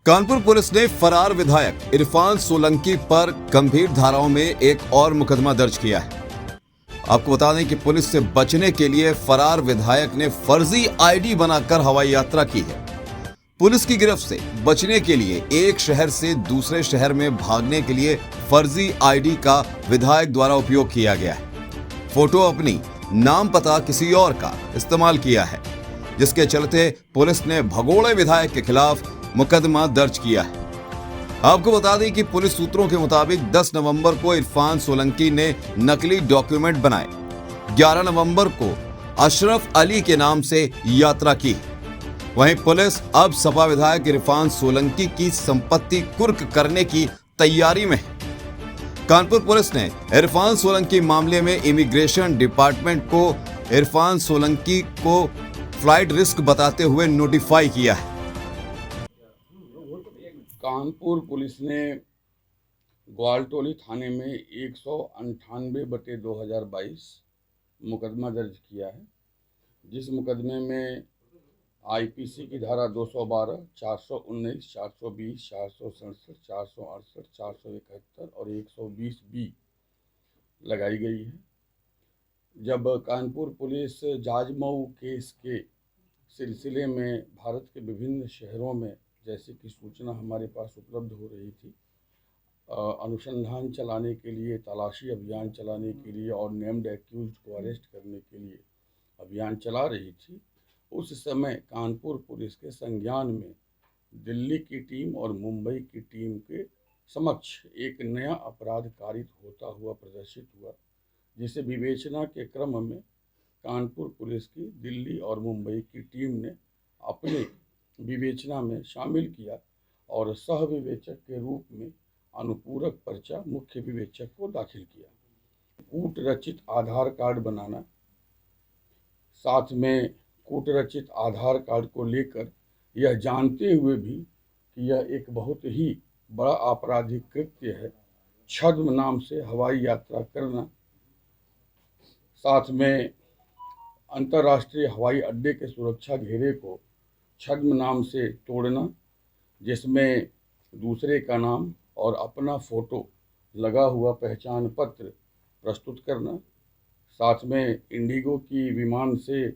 Kanpur police ने फरार विधायक इरफान सोलंकी पर गंभीर धाराओं में एक और मुकदमा दर्ज किया है। आपको बता दें कि पुलिस से बचने के लिए फरार विधायक ने फर्जी आईडी बनाकर हवाई यात्रा की है। पुलिस की गिरफ्त से बचने के लिए एक शहर से दूसरे शहर में भागने के लिए फर्जी आईडी का विधायक द्वारा उपयोग किया गया है। फोटो अपनी, नाम पता किसी और का इस्तेमाल किया है, जिसके चलते पुलिस ने भगोड़े विधायक के खिलाफ मुकदमा दर्ज किया है। आपको बता दें कि पुलिस सूत्रों के मुताबिक 10 नवंबर को इरफान सोलंकी ने नकली डॉक्यूमेंट बनाए। 11 नवंबर को अशरफ अली के नाम से यात्रा की। वहीं पुलिस अब सपा विधायक इरफान सोलंकी की संपत्ति कुर्क करने की तैयारी में है। कानपुर पुलिस ने इरफान सोलंकी मामले में इमिग्रेशन डिपार्टमेंट को इरफान सोलंकी को फ्लाइट रिस्क बताते हुए नोटिफाई किया है। कानपुर पुलिस ने ग्वालटोली थाने में 198/2022 मुकदमा दर्ज किया है, जिस मुकदमे में आईपीसी की धारा 212, 419, 420, 467, 468, 471 और 120B लगाई गई है। जब कानपुर पुलिस जाजमऊ केस के सिलसिले में भारत के विभिन्न शहरों में जैसे कि सूचना हमारे पास उपलब्ध हो रही थी, अनुसंधान चलाने के लिए, तलाशी अभियान चलाने के लिए और नेम्ड एक्यूज को अरेस्ट करने के लिए अभियान चला रही थी, उस समय कानपुर पुलिस के संज्ञान में दिल्ली की टीम और मुंबई की टीम के समक्ष एक नया अपराध कारित होता हुआ प्रदर्शित हुआ, जिसे विवेचना के क्रम में कानपुर पुलिस की दिल्ली और मुंबई की टीम ने अपने विवेचना में शामिल किया और सह विवेचक के रूप में अनुपूरक पर्चा मुख्य विवेचक को दाखिल किया। कूट रचित आधार कार्ड बनाना, साथ में कूट रचित आधार कार्ड को लेकर यह जानते हुए भी कि यह एक बहुत ही बड़ा आपराधिक कृत्य है, छद्म नाम से हवाई यात्रा करना, साथ में अंतर्राष्ट्रीय हवाई अड्डे के सुरक्षा घेरे को छद्म नाम से तोड़ना, जिसमें दूसरे का नाम और अपना फोटो लगा हुआ पहचान पत्र प्रस्तुत करना, साथ में इंडिगो की विमान से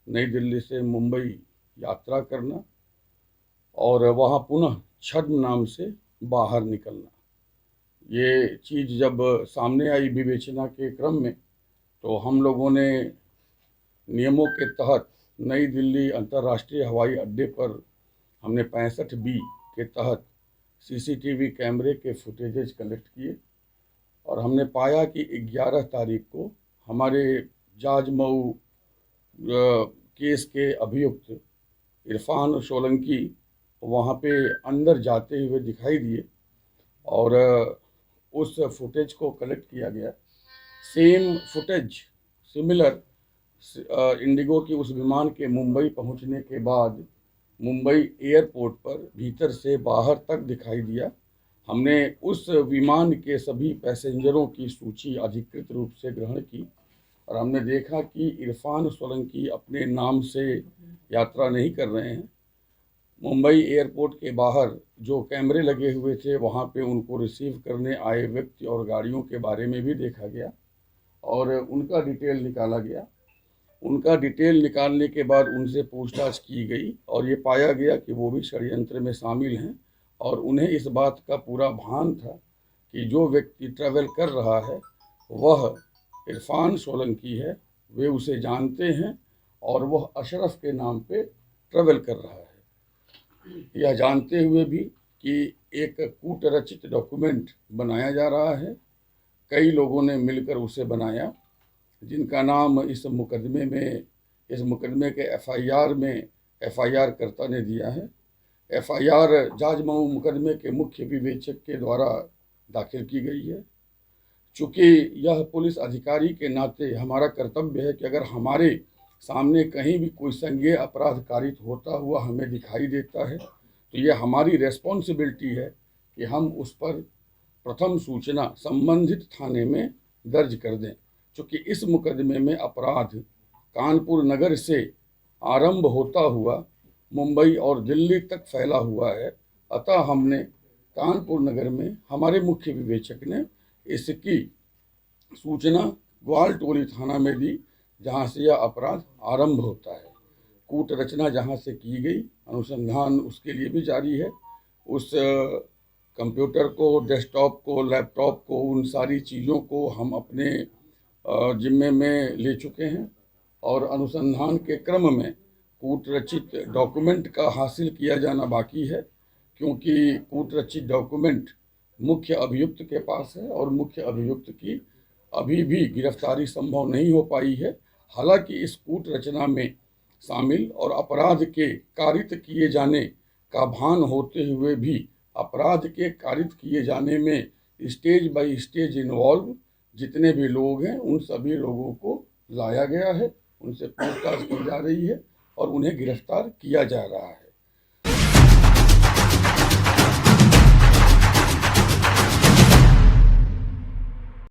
नई दिल्ली से मुंबई यात्रा करना और वहां पुनः छद्म नाम से बाहर निकलना। ये चीज़ जब सामने आई विवेचना के क्रम में, तो हम लोगों ने नियमों के तहत नई दिल्ली अंतर्राष्ट्रीय हवाई अड्डे पर हमने 65B के तहत सीसीटीवी कैमरे के फुटेजेज कलेक्ट किए और हमने पाया कि 11 तारीख को हमारे जाजमऊ केस के अभियुक्त इरफान सोलंकी वहाँ पे अंदर जाते हुए दिखाई दिए और उस फुटेज को कलेक्ट किया गया। सेम फुटेज सिमिलर इंडिगो की उस विमान के मुंबई पहुंचने के बाद मुंबई एयरपोर्ट पर भीतर से बाहर तक दिखाई दिया। हमने उस विमान के सभी पैसेंजरों की सूची अधिकृत रूप से ग्रहण की और हमने देखा कि इरफान सोलंकी अपने नाम से यात्रा नहीं कर रहे हैं। मुंबई एयरपोर्ट के बाहर जो कैमरे लगे हुए थे, वहाँ पे उनको रिसीव करने आए व्यक्ति और गाड़ियों के बारे में भी देखा गया और उनका डिटेल निकाला गया। उनका डिटेल निकालने के बाद उनसे पूछताछ की गई और ये पाया गया कि वो भी षड्यंत्र में शामिल हैं और उन्हें इस बात का पूरा भान था कि जो व्यक्ति ट्रैवल कर रहा है वह इरफान सोलंकी है, वे उसे जानते हैं और वह अशरफ के नाम पे ट्रैवल कर रहा है। यह जानते हुए भी कि एक कूट रचित डॉक्यूमेंट बनाया जा रहा है, कई लोगों ने मिलकर उसे बनाया, जिनका नाम इस मुकदमे के एफआईआर में एफआईआर कर्ता ने दिया है। एफआईआर जाजमऊ मुकदमे के मुख्य विवेचक के द्वारा दाखिल की गई है। चूँकि यह पुलिस अधिकारी के नाते हमारा कर्तव्य है कि अगर हमारे सामने कहीं भी कोई संज्ञेय अपराध कारित होता हुआ हमें दिखाई देता है, तो यह हमारी रेस्पॉन्सिबिलिटी है कि हम उस पर प्रथम सूचना संबंधित थाने में दर्ज कर दें। चूँकि इस मुकदमे में अपराध कानपुर नगर से आरंभ होता हुआ मुंबई और दिल्ली तक फैला हुआ है, अतः हमने कानपुर नगर में हमारे मुख्य विवेचक ने इसकी सूचना ग्वाल टोली थाना में दी, जहां से यह अपराध आरंभ होता है। कूट रचना जहां से की गई, अनुसंधान उसके लिए भी जारी है। उस कंप्यूटर को, डेस्कटॉप को, लैपटॉप को, उन सारी चीज़ों को हम अपने जिम्मे में ले चुके हैं और अनुसंधान के क्रम में कूट रचित डॉक्यूमेंट का हासिल किया जाना बाकी है, क्योंकि कूट रचित डॉक्यूमेंट मुख्य अभियुक्त के पास है और मुख्य अभियुक्त की अभी भी गिरफ्तारी संभव नहीं हो पाई है। हालांकि इस कूट रचना में शामिल और अपराध के कारित किए जाने का भान होते हुए भी अपराध के कारित किए जाने में स्टेज बाय स्टेज इन्वॉल्व जितने भी लोग हैं, उन सभी लोगों को लाया गया है, उनसे पूछताछ की जा रही है और उन्हें गिरफ्तार किया जा रहा है।